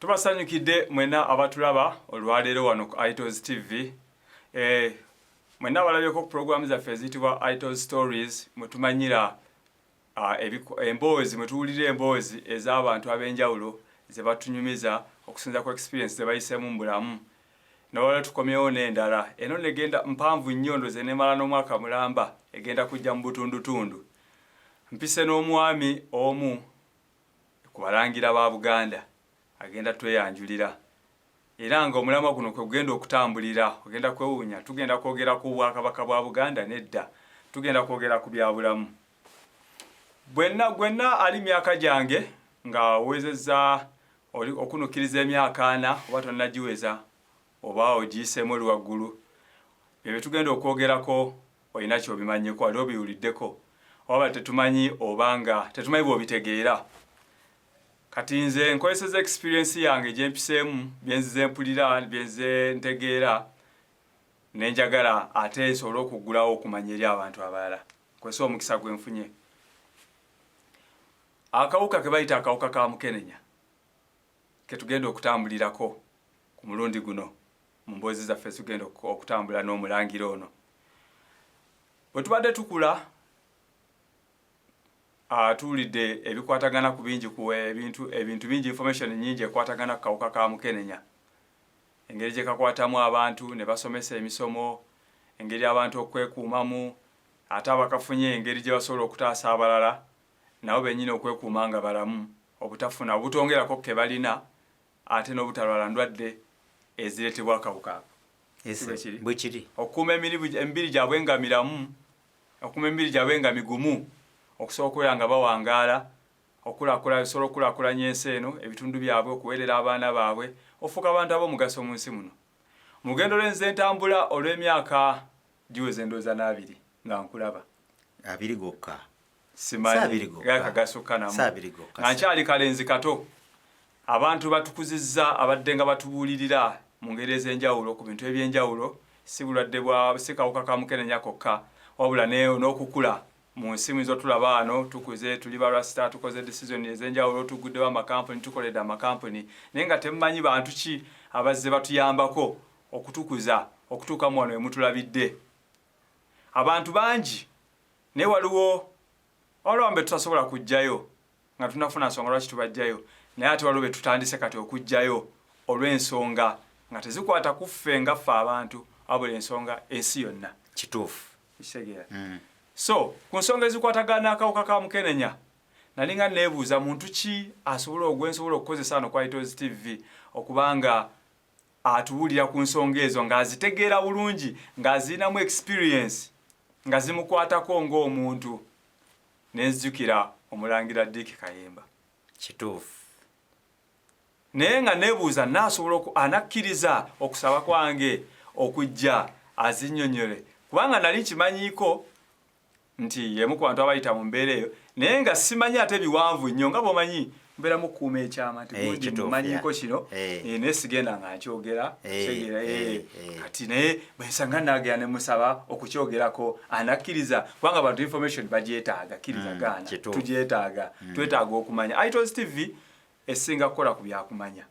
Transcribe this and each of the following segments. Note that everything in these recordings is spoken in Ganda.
Tubasanyukidde mwena abatulaba olwaleero wano ku iToz TV. Mwena balabyeko ku programu zaffe eziyitibwa iToz Stories mwetumanyira emboozi mwetuwulira emboozi ez'abantu ab'enjawulo ze batunyumiza okusinza ku experience ze bayiseemu mu bulamu. N'olwaleero tukomyewo n'endala. Eno negenda mpanvu nnyo ndoze nemala n'omwaka mulamba egenda kujja mu butundutundu. Mpise n'omwami omu ku balangira ba Buganda agenda tweyanjulira. Era nga omulamwa guno kwe gugenda okutambulira ogenda kwewuunya tugenda kwogera ku Bwakabaka bwa Buganda nedda tugenda kwogera ku bya bulamu. Gwenna ali myaka gyange nga owezezza okunukkiriza emyaka 4 oba tonnagiweza oba ogiyiseemu oli waggulu. Ebyo tugenda okwogerako olina ky'obimanyeko wali obiwuliddeko oba tetumanyi obanga tetumanyi bw'obitegeera. Kati nze nkozeseza experience yange gye mpiseemu byenzize mpulira byenzize ntegeera nenjagala ate nsobole okuggulawo okumanya eri abantu abalala. Nkozesa omukisa gwe nfunye. Akawuka ke bayita akawuka ka mukenenya ke tugenda okutambulirako ku mulundi guno mu mboozi zaffe tugenda okutambula n'omulangira ono. Bwe tubadde tukula tuwulidde ebikwatagana ku bingi ku ebintu bingi information nyingi ekwatagana ku kawuka ka mukenenya. Engeri gye kakwatamu abantu ne basomesa emisomo, engeri abantu okwekuumamu, ate abakafunye engeri gye basobola okutaasa abalala nabo bennyini okwekuuma nga balamu, obutafuna obutongerako ke balina ate n'obutalwala ndwadde ezireetebwa akawuka. Bwe kiri okukuuma emibiri gyabwe nga miramu, okukuuma emibiri gyabwe nga migumu, okusobola okubeera nga bawangaala, bisobola okulaakulanya ensi eno, ebitundu byabwe, okuweerera abaana baabwe, ofuuka abantu ab'omugaso mu nsi muno. Mu lugendo lwenze ntambula olw'emyaka giweze ndowooza n'abiri nga nkulaba. 2 gokka. Simanyi gasukka namu. Nga nkyali kalenzi kato. Abantu batukuzizza abadde nga batubuulirira mu ngeri ez'enjawulo ku bintu eby'enjawulo, si bulwadde si kawuka ka mukenenya kokka, wabula n'okukula mu nsi zo tulaba wano tukuze tuli barasita tukoze decision ez'enjawulo tuguddewo amakampuni tukoledde amakampuni naye nga temumanyi bantu ki abazze batuyambako okutukuza okutuukamu wano emutulabidde. Abantu bangi naye waliwo be tutasobola kujjayo nga tunafuna nsonga lwaki tubajjayo, naye ate waliwo be tutandise kati okujjayo olw'ensonga nga tezikwata ku ffe nga ffe abantu wabula ensonga ensi yonna. Kituufu. Kitegeera. So, ku nsonga ezikwatagana akawuka ka mukenenya nali nga neebuuza muntu ki asobola okukozesa wano ku iToz TV okubanga atuwulira ku nsonga ezo ng'azitegeera bulungi ng'azirinamu experience nga zimukwatako ng'omuntu. Nenzijukira omulangira Dick Kayemba. Kituufu. Naye nga neebuuza naasobola anakkiriza okusaba kwange okujja azinnyonnyole kubanga nali kimanyiiko nti yemu ku bantu abayita mu mbeera eyo naye nga simanyi ate biwanvu nnyo nga bw'omanyi mbeera mu kukuuma ekyama tigundi mumanyiiko kino naye sigenda nga nkyogera kati naye bwensanga naagera ne musaba okukyogerako anakkiriza kubanga abantu information bagyetaaga kkirizagaana tugyetaaga twetaaga okumanya. iToz TV esinga kukola ku byakumanya.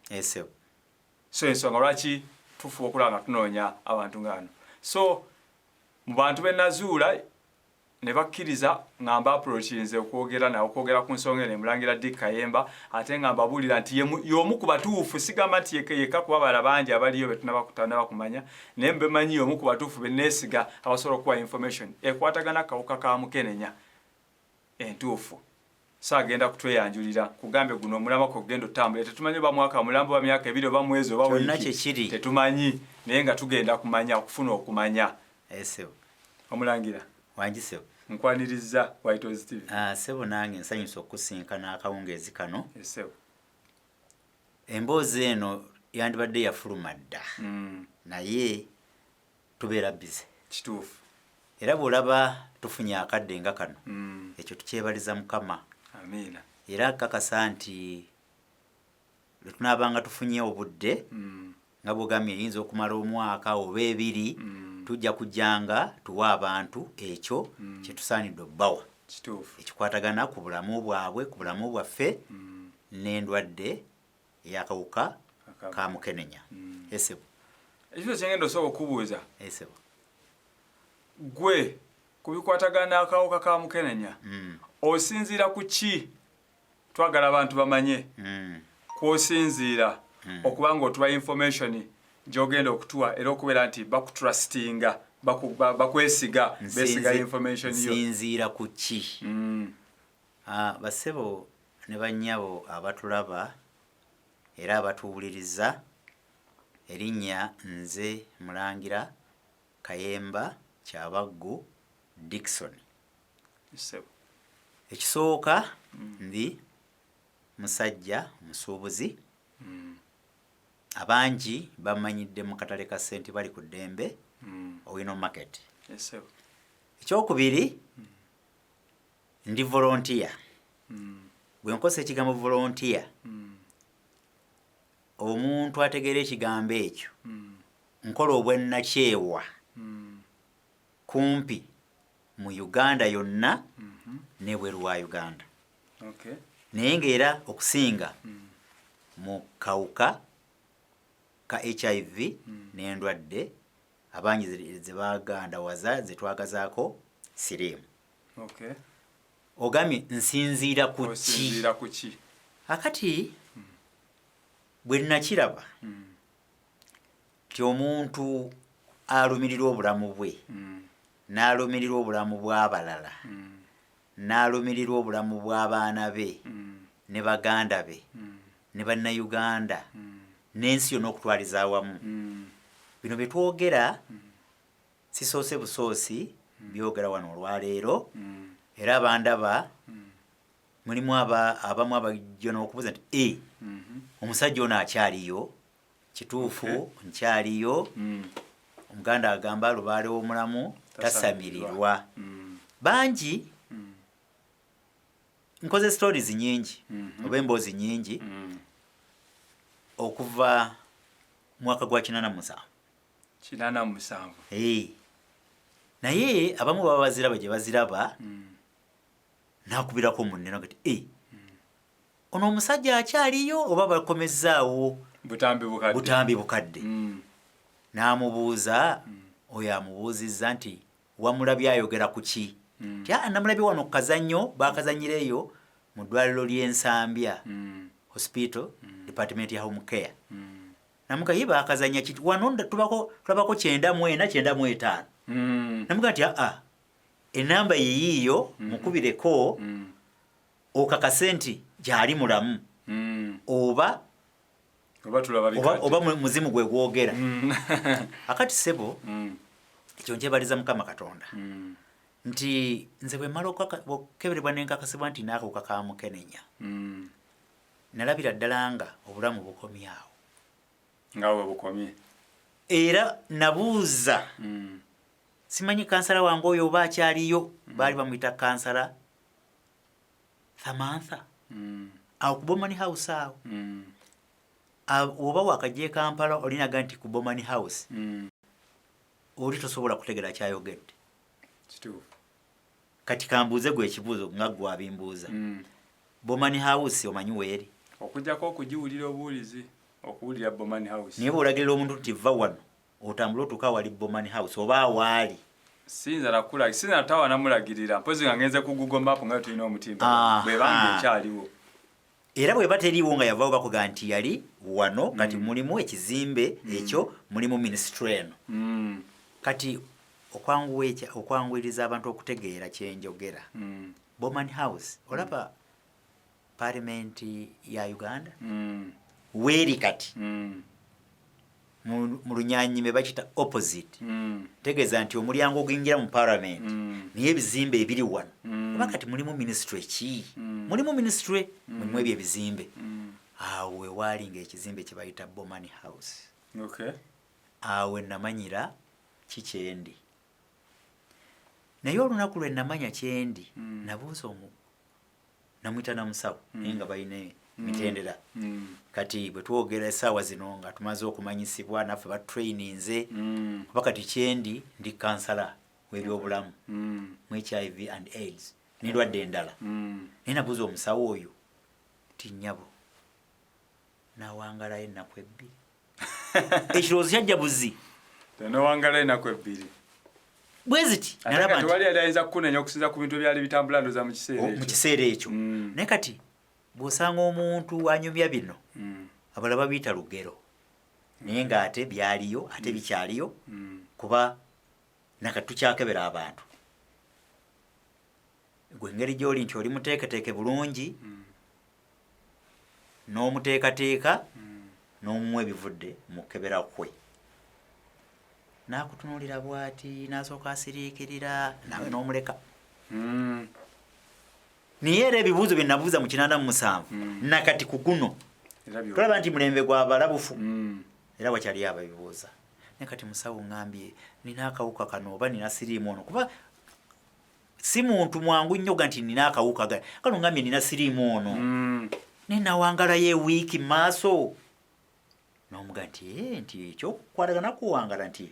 So ensonga lwaki tufuba okulaba nga tunoonya abantu ng'ano. So mu bantu be nazuula ne bakkiriza nga mba-approachinze okwogera ku nsonga eno emulangira Dick Kayemba ate nga mbabuulira nti y'omu ku batuufu sigamba nti yekka kuba bala bangi abaliyo be tunaba kumanya naye mbemanyi y'omu ku batuufu be neesiga abasobola okuwa information ekwatagana akawuka ka mukenenya entuufu. So agenda kutweyanjulira kugambe guno omulama ko genda otambula tetumanyi oba mwaka mulamba oba myaka 2 oba mwezi oba wiiki tetumanyi naye nga tugenda kumanya okufuna okumanya. Omulangira wanjise nkwaniriza ku iToz TV. Sebo nange nsanyusa okusinkana akawungeezi kano. Emboozi eno yandibadde yafuluma dda naye tubeera bize. Kituufu. Era bw'olaba tufunye akadde nga kano ekyo tukyebaliza Mukama. Amiina. Era kakasa nti lwe tunaabanga tufunye obudde nga bw'ogambye eyinza okumala omwaka oba 2 tujja kujjanga tuwa abantu ekyo kye tusaanidde obbawa. Kituufu. Ekikwatagana ku bulamu bwabwe ku bulamu bwaffe n'endwadde ey'akawuka ka mukenenya. Esebo ekyo kyengenda osobola okubuuza esebo gwe kubikwatagana n'akawuka ka mukenenya osinziira ku ki twagala abantu bamanye kwosinziira okuba nga otuwa information gy'ogenda okutuwa era okubeera nti bakutrustinga bakwesiga besiga information yo nsinziira ku ki basebo ne bannyabo abatulaba era abatuwuliriza erinnya nze Mulangira Kayemba Kyabaggu Dickson. Ekisooka ndi musajja musuubuzi abangi bamanyidde mu katale ka ssente bali ku ddembe Owino Market. Ekyokubiri ndi volunteer. Bwe nkosa ekigambo volunteer omuntu ategeera ekigambo ekyo nkola obwennakyewa kumpi mu Uganda yonna n'ebweru wa Uganda. Naye ng'era okusinga mu kawuka ka HIV n'endwadde abangi ze bagandawaza ze twagazaako siriimu. Ogambye nsinziira ku ki? Akati bwe nakiraba ti omuntu alumirira obulamu bwe n'alumirira obulamu bw'abalala n'alumirira obulamu bw'abaana be ne baganda be ne bannayuganda n'ensi yonna okutwaliza awamu. Bino bye twogera sisoose busoosi byogera wano olwaleero era abandaba mulimu abamu abajja n'okubuuza nti omusajja ono akyaliyo kituufu nkyaliyo. Omuganda agamba lubaale w'omulamu tasamirirwa. Bangi nkoze stories nyingi oba emboozi nyingi okuva mwaka gwa 87 naye abamu baba baziraba gye baziraba nakubirako munne nagati ono omusajja akyaliyo oba bakomezaawo butambi bukadde. N'amubuuza oyo amubuuzizza nti wamulabye ayogera ku ki? Namulabye wano ku kazannyo bakazanyireeyo mu ddwaliro ly'Ensambya hospital department ya home care. Namuga ye bakazanya kiti wano tulabako 945. Namuga nti enamba yiyo mukubireko okakase nti gyali mulamu oba muzimu gwe gwogera. Akati sebo ekyo nkyebaliza Mukama Katonda nti nze bwe mala okukeberebwa n'enkakasibwa nti n'akawuka ka mukenenya nalabira ddala nga obulamu bukomyawo nga bwe bukomye. Era nabuuza simanyi kansala wange oyo oba akyaliyo baali bamuyita kansala Samantha awo ku Bomani House awo oba wakajja Kampala olinaga nti ku Bomani House oli tosobola kutegera kyayogedde. Kati kambuuze gwe ekibuuzo nga gwe abimbuuza Bomani House omanyi weeri? Okujjako okugiwulira obuwulizi okuwulira Bomani House. Naye bw'olagirira omuntu nti va wano otambula otuuka wali Bomani House oba awaali sinza natawa namulagirira mpozi nga ngenze ku Google Map nga tulina omutimba bwe bange ekyaliwo. Era bwe bateriiwo nga yavaawo bakuga nti yali wano kati mulimu ekizimbe ekyo mulimu ministry eno. Kati okwanguyiriza abantu okutegeera kyenjogera Bomani House olaba Parliament ya Uganda weeri kati mu Lunyanyime bakita opposite. Tegeeza nti omulyango oguyingira mu Parliament niye ebizimbe ebiri wano oba kati mulimu ministry ki? Mulimu ministry mulimu ebyo ebizimbe awo wewaali ng'ekizimbe kye bayita Bomani House. Awo namanyira kikyendi. Naye olunaku lwe namanya kyendi nabuuza namuyita namusawo naye nga balina mitendera. Kati bwe twogera essaawa zino nga tumaze okumanyisibwa naffe batraininze kuba kati kyendi ndi kansala w'ebyobulamu mu HIV and AIDS n'endwadde endala. Naye nabuuza omusawo oyo ti nnyabo nawangalayo ennaku 2 ekirowoozo kyajja buzi tenowangalayo ennaku 2 bwe ziti nalaba nti tewali ayinza kukunenya okusinza ku bintu ebyali bitambula ndoza mu kiseera ekyo naye kati bw'osanga omuntu anyumya bino abalala babiyita lugero naye ng'ate byaliyo ate bikyaliyo kuba nakati tukyakebera abantu gwe engeri gy'oli nti oli muteeketeeke bulungi n'omuteekateeka n'omuwa ebivudde mu kukebera kwe n'akutunuulira bw'ati n'asooka asiriikirira nawe n'omuleka naye era ebibuuzo bye nabuuza mu 87 nakati ku guno tulaba nti mulembe gwa balabufu era wakyaliyo ababibuuza naye kati musawo ngambye nina akawuka kano oba nina siriimu ono kuba si muntu mwangu nnyoga nti nina akawuka kano ngambye nina siriimu ono naye nawangalayo ewiiki mu maaso n'omuga nti ekyokukwatagana kuwangala nti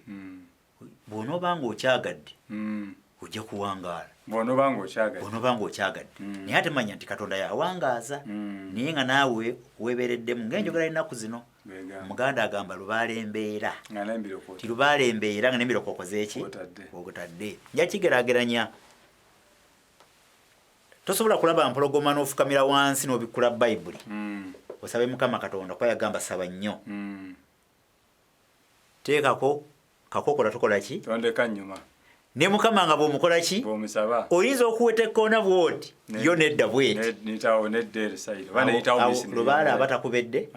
bw'onoobanga okyagadde ojja kuwangaala bw'onoobanga okyagadde naye ate manya nti katonda yawangaaza naye nga naawe weebeereddemu ng'enjogera ennaku zino omuganda agamba lubaala embeera ti lubaala embeera nga n'embiroko okoze eki ogutadde nja kigeraageranya tosobola kulaba mpologoma n'ofukamira wansi n'obikkula bayibuli osabe mukama katonda kuba yagamba saba nnyo teekako kakokola tukola ki tondeka nnyuma ne mukama nga bw'omukola ki bw'omusaba oyinza okuweta ekkoona bw'oti yo nedda bw'eti lubaala abatakubedde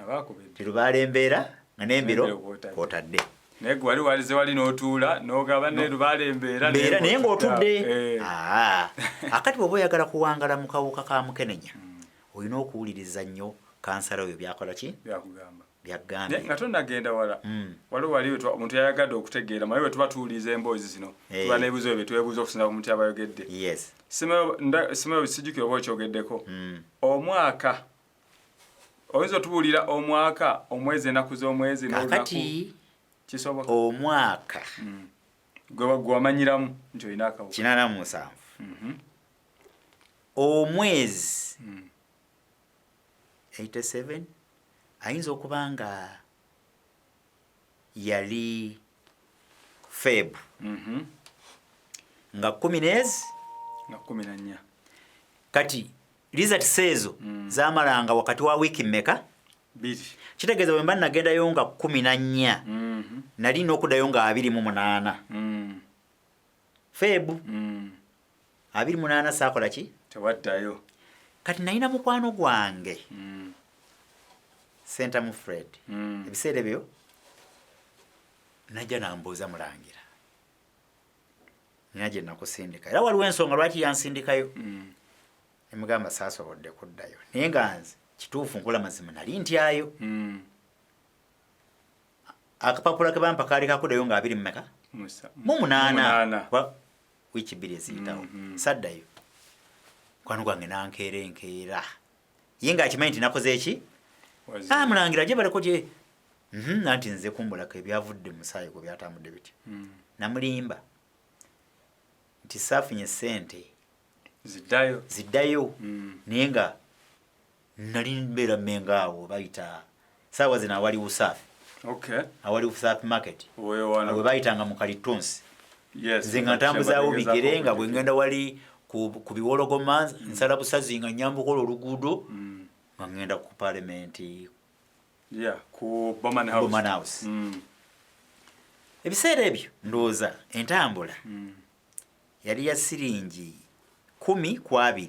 tilubaala embeera nga n'embiro kw'otadde naye gwe wali walize wali n'otuula n'ogaba ne lubaala embeera naye ng'otudde akati bw'oba oyagala kuwangala mu kawuka ka mukenenya olina okuwuliriza nnyo kansala oyo byakola ki byagambye nga tonnagenda wala waliwo wali omuntu yayagadde okutegeera maye bwe tuba tuwuliza emboozi zino tuba n'ebibuzo bye twebuuza okusinza ku muntu abayogedde simayo sijjukira oba okyogeddeko omwaka oyinza otubuulira omwaka omwezi ennaku z'omwezi kakati kisoboka omwaka gwe wamanyiramu nti olina akawuka 87 omwezi 87 ayinza okuba nga yali Febu nga 14 kati results ezo zamalanga wakati wa wiiki mmeka kitegeeza bwe mba nagendayo nga 14 nali n'okuddayo nga 28 Febu 28 saakola ki tewaddayo kati nalina mukwano gwange Senta mu Fred ebiseera ebyo najja nambuuza Mulangira nina gye nakusindika era waliwo ensonga lwaki yansindikayo nemugamba saasobodde kuddayo naye nga nze kituufu nkola mazima nali ntyayo akapapula ke bampa kaali kakuddayo nga 2 mmeka mu 8 wiiki 2 eziyitawo saddayo mukwano gwange nankeera ye ng'akimanyi nti nakoze eki Mulangira gye baleko gye nanti nze kumbulako ebyavudde mu musaayi gwe byatambudde bityo namulimba nti saafunye ssente ziddayo naye nga nali mbeera mmenga awo bayita saawa zino awali Usaafi awali Usaafi market we bayitanga mu Kalitunsi nze nga ntambuzaawo bigere nga bwe ngenda wali ku biwologoma nsala busazi nga nyambukola oluguudo nga ngenda ku parliamenti ku Bowman House ebiseera ebyo ndowooza entambula yali ya siringi 10 ku 2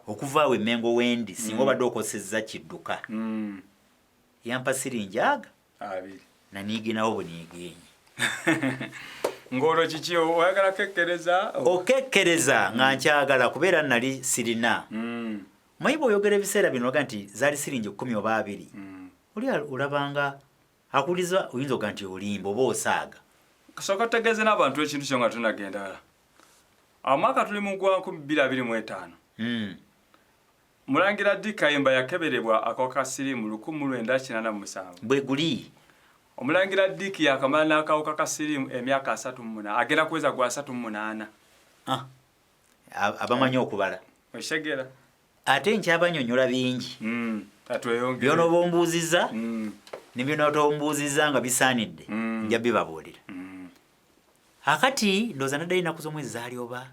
okuvaawo Emmengo Wendi singa obadde okosezza kidduka yampa siringi aga 2 naniiginawo buniigeenyi ng'olwo kiki oyagala kekkereza okekkereza nga nkyagala kubeera nali sirina mayiba oyogera ebiseera bino oga nti zaali siringi 10 oba 2 oli olabanga akuliza oyinza oga nti olimba oba osaaga kasooka tutegeeze n'abantu ekintu kyo nga tunagenda wala amwaka tuli mu gwa 2025 Mulangira Dick Kayemba yakeberebwa akawuka ka siriimu 1987 bwe guli Omulangira Dick yakamala n'akawuka ka siriimu emyaka 38 agenda kuweza gwa 38 abamanyi okubala oshegera ate nkyabanyonyola bingi by'onooba ombuuzizza ne by'onootombuuzizza nga bisaanidde nja bibabuulira. Akati ndowooza naddala ennaku z'omwezi zaali oba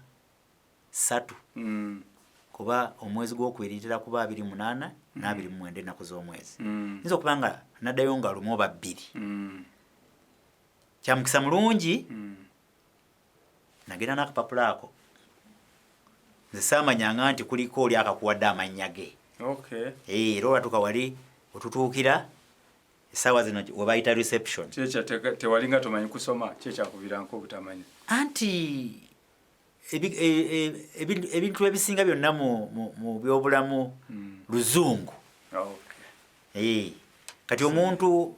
3 kuba omwezi gw'okubiri ntera kuba 28 n'29 ennaku z'omwezi. Nza okuba nga naddayo nga lumu oba 2. Kya mukisa mulungi nagenda n'akapapula ako nze saamanyanga nti kuliko oli akakuwadde amannya ge. Era olwatuuka wali otutuukira essaawa zino we bayita reception. Tewalinga tomanyi kusoma kyekyakubiranko obutamanyi anti ebintu ebisinga byonna mu byobulamu luzungu. Kati omuntu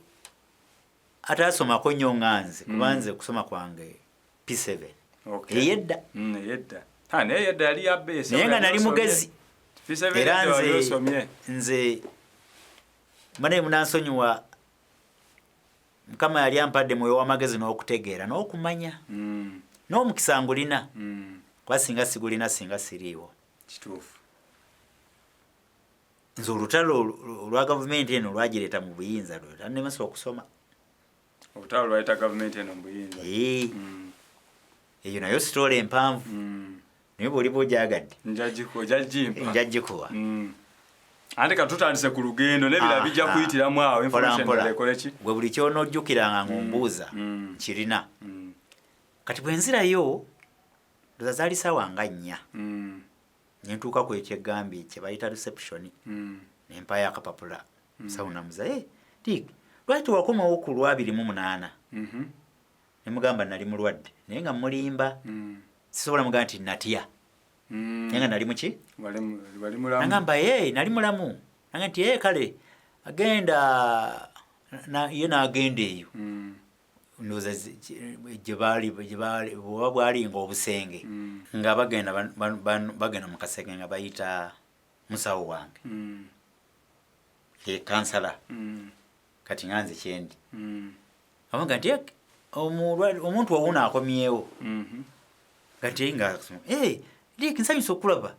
ataasomako nnyo nga nze kuba nze kusoma kwange P7 eyedda naye yedda yali yabbeesa naye nga nali mugezi era nze mbanaye munansonyiwa Mukama yali ampadde mwoyo w'amagezi n'okutegeera n'okumanya n'omukisa ngulina kuba singa sigulina singa siriiwo. Kituufu. Nze olutalo olwa gavumenti eno lwagireeta mu buyinza tannemesa okusoma. Olutalo lwaleeta gavumenti eno mu buyinza? Eyo nayo sitoola empanvu naye bw'oliba ogyagadde njagikuwa ate katutandise ku lugendo n'ebirala bijja kuyitiramu awo information ekoleki gwe buli ky'onoojjukiranga ng'ombuuza kirina. Kati bwe nzirayo ndoza zaali ssaawa nga 4 ne ntuuka ku ekyeggambye kye bayita reception ne mpaayo akapapula musawo namuza Dick lwaki tewakomawo ku 28 ne mugamba nali mulwadde naye nga mulimba sisobola mugamba nti natya naye nga nali muki nagamba nali mulamu nanga nti kale agenda ye n'agenda eyo ndowooza bwoba bwalinga obusenge nga bagenda mu kasenge nga bayita musawo wange kansala kati nga nze kyendi abaga nti omuntu owuno akomyewo kati nga Dick nsanyusa okulaba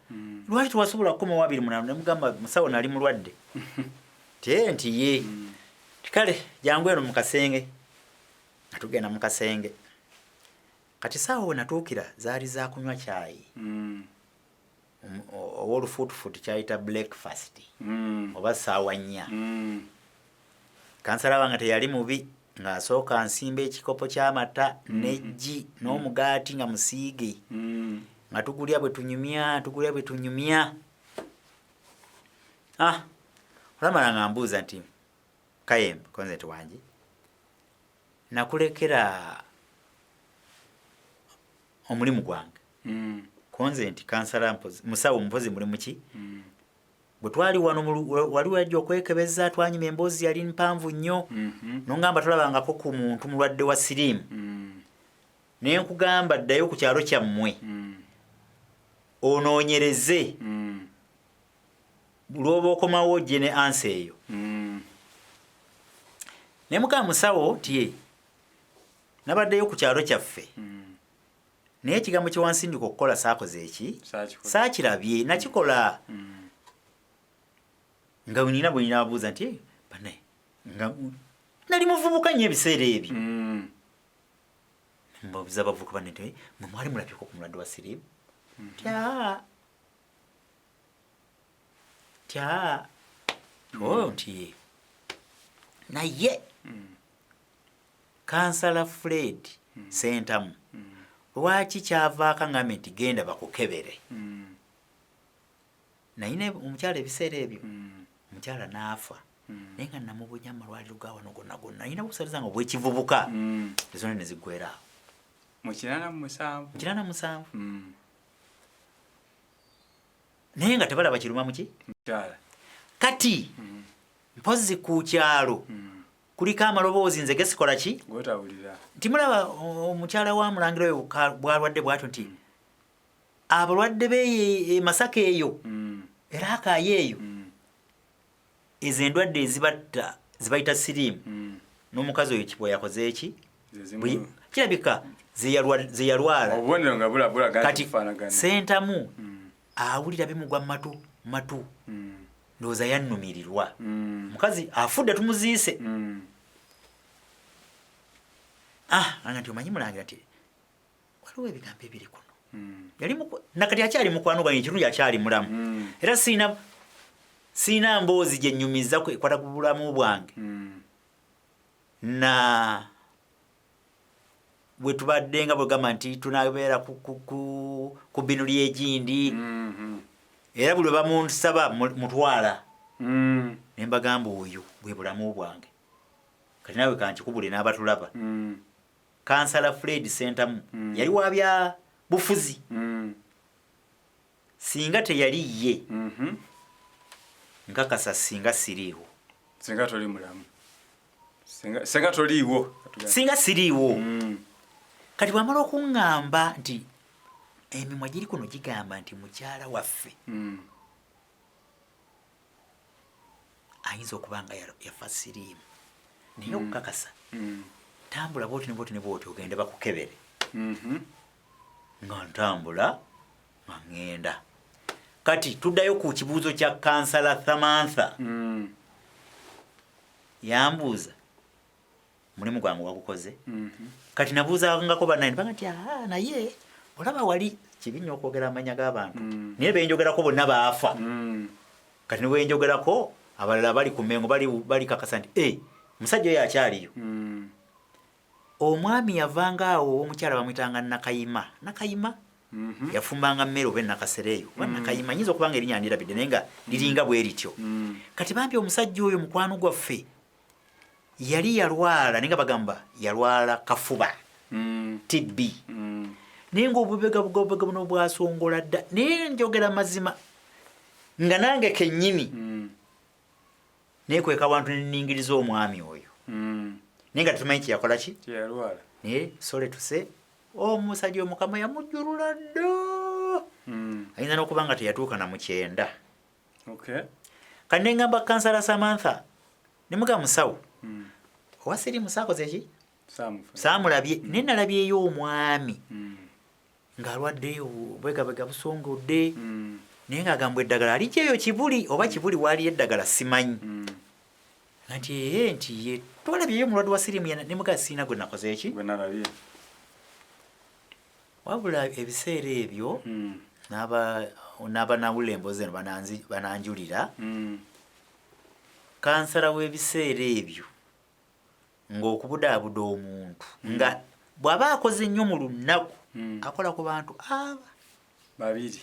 lwaki tewasobola kukomawo 28 nemugamba musawo nali mulwadde nti ye kale jangu eno mu kasenge natugenda mu kasenge kati saawa we natuukira zaali za kunywa caayi ow'olufuutufuutu kyayita breakfast oba ssaawa 4 kansala wange teyali mubi ng'asooka nsimba ekikopo ky'amata n'eggi n'omugaati nga musiige nga tugulya bwe tunyumya olamala nga mbuuza nti Kayembe konzenti wange nakulekera omulimu gwange konzenti kansala musawo mpozi mulimu ki bwe twali wano wali wajja okwekebeza twanyuma emboozi yali mpanvu nnyo nongamba tolabangako ku muntu mulwadde wa siriimu naye nkugamba ddayo ku kyalo kyammwe onoonyereze lw'oba okomawo gye ne ansi eyo naye mukama musawo tiye nabaddeyo ku kyalo kyaffe naye ekigambo kye wansindika okukola saakoze eki saakirabye nakikola nga nina bwe nina abuuza nti bane nga nali muvubuka nnyo ebiseera ebyo mbabuuza abavubuka bane nti mwe mwali mulabyeko ku mulwadde wa siriimu tya nti naye kansala Fred Sentamu lwaki kyavaako ngambe nti genda bakukebere naye omukyala ebiseera ebyo omukyala n'afa naye nga namubunya amalwaliro ga wano gonna gonna nalina kusaliza nga obwekivubuka ezona ne ziggwera awo mu 87 naye nga tebalaba kiruma muki kati mpozi ku kyalo kuliko amaloboozi nze gesikola ki timulaba omukyala wa mulangira oyo bwalwadde bwatyo nti abalwadde be Masaka eyo era akaayo eyo ezo endwadde zibayita siriimu n'omukazi oyo kibwe yakoze eki kirabika ze yalwala kati Sentamu awulira bimugwa matu ndowooza yannumirirwa mukazi afudde tumuziise anga nti omanyi mulangira nti waliwo ebigambo ebiri kuno yali nakati akyali mukwanuganya ekitundu akyali mulamu era siina mboozi gye nnyumiza ekwata ku bulamu bwange na bwe tubadde nga bwegamba nti tunabeera ku binuli egindi era buli bamunsaba mutwala ne mbagamba oyo bwe bulamu bwange kati naawe kankikubule n'abatulaba kansala Fred Sentamu yali wa bya bufuzi singa teyali ye nkakasa singa siriiwo singa toli mulamu singa toliiwo singa siriiwo kati bwamala okuŋŋamba nti emimwa giri kuno gigamba nti mukyala waffe ayinza okuba nga yafa siriimu naye okukakasa tambula bwoti ne bwoti ogende bakukebere nga ntambula nga ŋŋenda kati tuddayo ku kibuuzo kya kansala Samantha yambuuza mulimu gwange wagukoze kati nabuuzangako bannaye nebanga nti naye olaba wali kibi nnyo okwogera amanya g'abantu naye benjogerako bonna baafa kati ne bwenjogerako abalala bali ku Mmengo bali kakasa nti omusajja oyo akyaliyo omwami yavanga awo omukyala bamuyitanga Nakayima yafumbanga mmere oba Nakasereeyo oba Nakayima nyinza okuba nga erinnya ndirabidde naye nga liringa bwe lityo kati bambi omusajja oyo mukwano gwaffe yali yalwala naye nga bagamba yalwala kafuba TB naye ng'obubega buno bwasongola dda naye njogera mazima nga nange kennyini naye kweka bantu neningiriza omwami oyo naye nga tetumanyi kyeyakola ki naye sole tuse omusajja omukama yamujjulula ddo ayinza n'okuba nga teyatuuka na mukyenda kati nengamba kansala Samantha nemuga musawo owa siriimu saakoze ki saamulabye naye nalabyeyo omwami ng'alwaddeyo bwegabwega busongodde naye ng'agamba eddagala alijjayo Kibuli oba Kibuli waaliyo eddagala simanyi nti nti ye twalabyeyo omulwadde wa siriimu nemuga siina gwe nakoze eki wabula ebiseera ebyo n'abanawulira emboozi eno bananjulira kansala w'ebiseera ebyo ng'okubudaabuda omuntu nga bw'aba akoze nnyo mu lunaku akola ku bantu babiri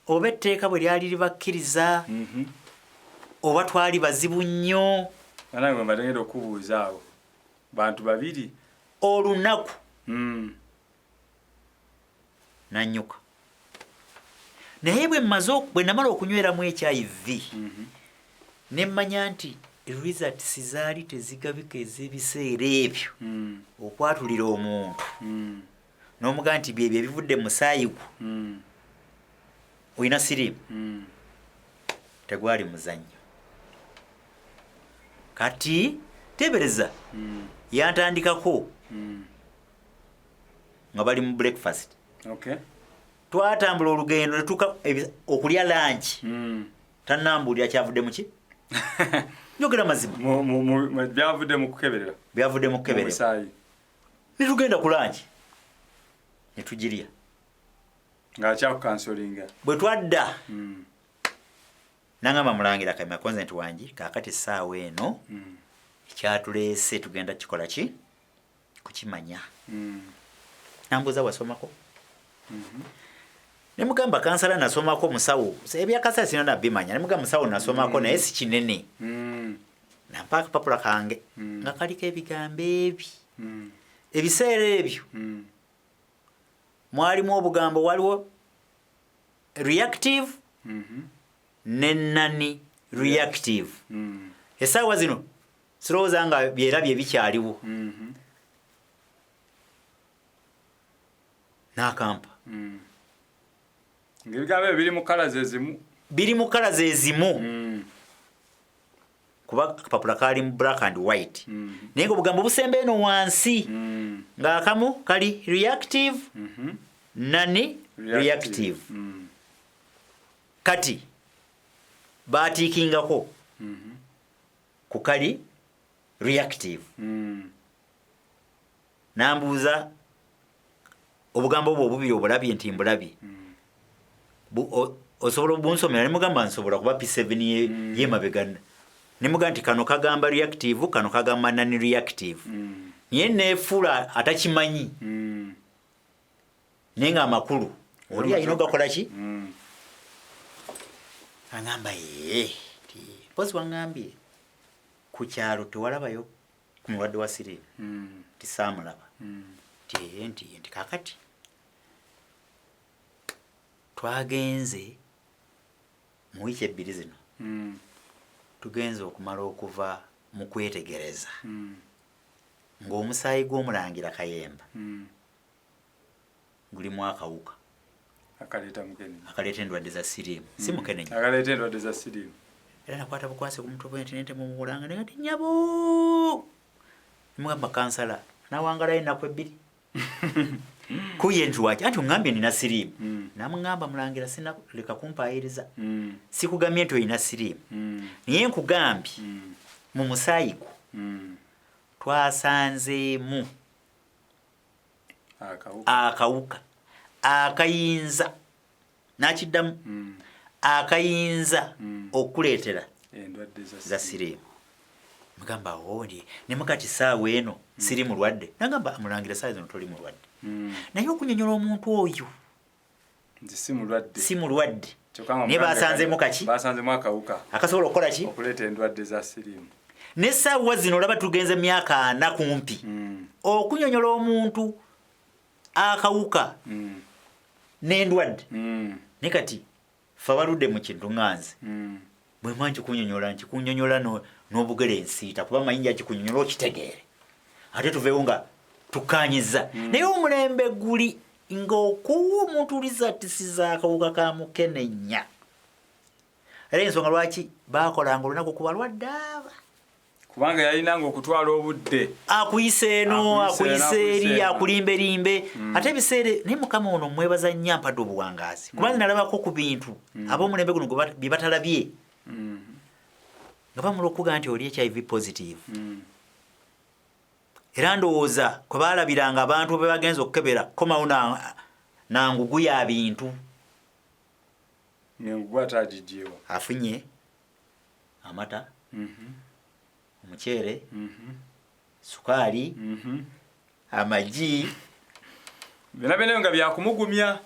oba etteeka bwe lyali libakkiriza oba twali bazibu nnyo nange mbatengera okubuuza awo bantu babiri olunaku nanyuka naye bwe namala okunyweramu HIV nemmanya nti results zaali tezigabika ez'ebiseera ebyo okwatulira omuntu n'omugaa nti byebyo ebivudde mu musaayi gwo olina siriimu tegwali muzannyo kati tebereza yantandikako nga bali mu breakfast twatambula olugendo netuuka okulya lanchi tannambuulira kyavudde muki njogera mazima byavudde mu kukeberera netugenda ku lanchi netugirya ng'akyakukansolinga bwe twadda nangamba mulangira Kayima konzent wangi kaakati essaawa eno ekyatuleese tugenda kikola ki kukimanya nambuuza wasomako nemugamba kansala nasomako musawo ebyakansala sina nabimanya nemugamba musawo nasomako naye si kinene nampa akapapula kange nga kaliko ebigambo ebi ebiseera ebyo mwalimu obugambo waliwo reactive ne nani reactive essaawa zino sirowooza nga byerabye bikyaliwo n'akampa ng'ebigambo ebyo biri mu kala ze zimu kuba akapapula kali mu black and white naye ng'obugambo busemba eno wansi ng'akamu kali reactive nani reactive kati batiikingako ku kali reactive. Nambuuza obugambo bwo obubiri obulabye nti mbulabye. Osobola obunsomera, ne mugamba nsobola kuba P7 y'emabega. Ne mugamba nti kano kagamba reactive, kano kagamba non-reactive. Naye neefuula atakimanyi. Naye nga amakulu oli alina ogakola ki? Agamba pozi wangambye ku kyalo tewalabayo ku mulwadde wa siriimu. Tisaamulaba. Nti kakati twagenze mu wiiki ebbiri zino tugenze okumala okuva mu kwetegereza ng'omusaayi gw'omulangira Kayemba gulimu akawuka akaleeta endwadde za siriimu. Si mukene nnyo akaleeta endwadde za siriimu. era nakwata bukwase ku mutwe bwe nti mumulanga ne ngati nyabo mugamba kansala nawangalayo ennaku ebbiri kuye nti waki anti ongambye nina siriimu. Namugamba mulangira sina leka kumpaayiriza. Sikugambye nti olina siriimu naye nkugambye mu musaayi gwo twasanzeemu akawuka akayinza nakiddamu akayinza okuleetera endwadde za siriimu. Mugamba ondi ne mukati saawa eno siri mulwadde. Nagamba mulangira saawa zino toli mulwadde. Naye okunyonyola omuntu oyo nti si mulwadde naye basanzeemu kaki? Basanzeemu akawuka akasobola okukola ki? Okuleeta endwadde za siriimu. Ne saawa zino olaba tugenze myaka 4 kumpi okunyonyola omuntu akawuka n'endwadde. Ne kati fe abaludde mu kintu ŋŋanze bwe mwanji kunyonyola n'obugere ensiita kuba mayinja kikunyonyola okitegeere ate tuveewo nga tukanyiza. Naye omulembe guli ng'okuwa omuntu ulizatisiza akawuka ka mukenenya. Era ensonga lwaki baakolanga olunaku ku balwadde aba kubanga yalinanga okutwala obudde akuyise eno akuyise eri akulimbelimbe. Ate ebiseera naye mukama ono mwebaza nnyo ampadde obuwangaazi kubanga nalabako ku bintu ab'omulembe guno bye batalabye nga bamula okuga nti oli HIV positive. Era ndowooza kwe baalabiranga abantu be bagenza okukebera komawo nangugu ya bintu nengugu atagiggyewo afunye amata omuceere sukaali amagi byonna nga byakumugumya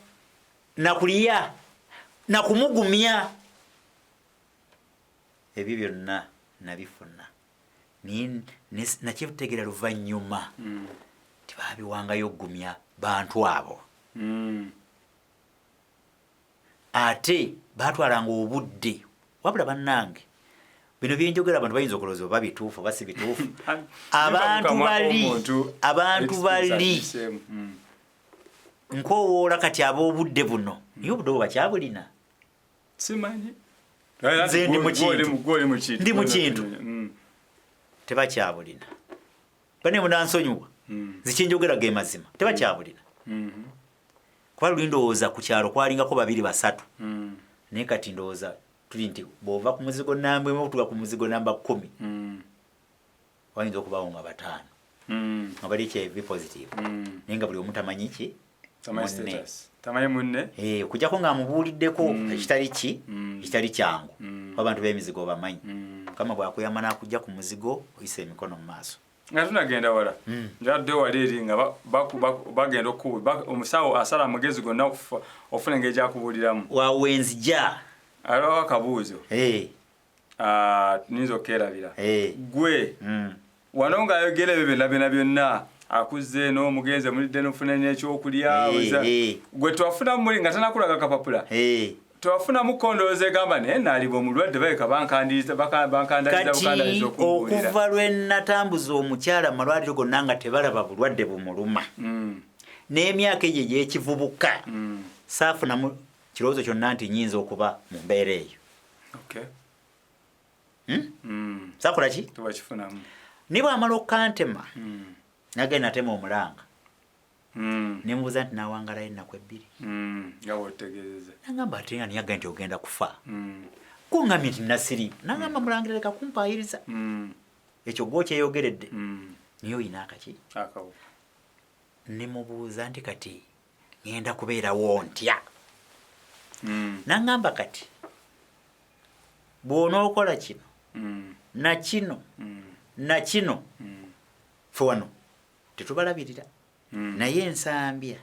nakulya nakumugumya. Ebyo byonna nabifuna nakitegeera luvannyuma tibaabiwangayo oggumya bantu abo. Ate baatwalanga obudde wabula bannange bino byenjogera abantu bayinza okulowooza oba bituufu oba si bituufu. abantu bali nkowoola kati ab'obudde buno naye obudde bwo bakyabulina. Simanyi nze ndi mu kintu tebakyabulina. Bane munansonyiwa zikinjogera ge mazima tebakyabulina. Kuba luli ndowooza ku kyalo kwalingako 2 3 naye kati ndowooza tuli nti bw'ova ku muzigo namba 1 okutuuka ku muzigo namba 10 wayinza okubaawo nga 5 nga bali HIV positive naye nga buli omu tamanyi ki tamanyi munne okujjako ng'amubuuliddeko ekitali kyangu abantu b'emizigo bamanyi. Mukama bw'akuyamba n'akujja ku muzigo oyisa emikono mu maaso. Nga tunagenda wala njadde wali eri nga bagenda omusawo asala amagezi gonna ofuna engeri gyakubuuliramu wawenzija aliwo akabuuzo tuyinza okukerabira gwe wano ng'ayogera ebyo byonna akuze n'omugenzi mulidde n'ofuna n'ekyokulya gwe twafuna muli nga tanakulaga kapapula twafunamu kondooza egamba naye naaliba omulwadde baleka bankandaliza okumbuulira. Okuva lwe natambuza omukyala mu malwaliro gonna nga tebalaba bulwadde bumuluma n'emyaka egyo egy'ekivubuka saafunamu kirowoozo kyonna nti nyinza okuba mu mbeera eyo. Saakola ki? Tebakifunamu. Ne bw'amala okukantema nagenda natema omulanga ne mubuuza nti naawangalayo ennaku 2 nga bw'otegeeza nagamba ate nga niyagga nti ogenda kufa kuŋŋamye nti nasiriimu nagamba Mulangira leka kumpaayiriza ekyo gw'okyeyogeredde niye oyina akaki ne mubuuza nti kati ŋŋenda kubeerawo ntya naŋŋamba kati bw'onookola kino nakino nakino fe wano tetubalabirira naye ensambya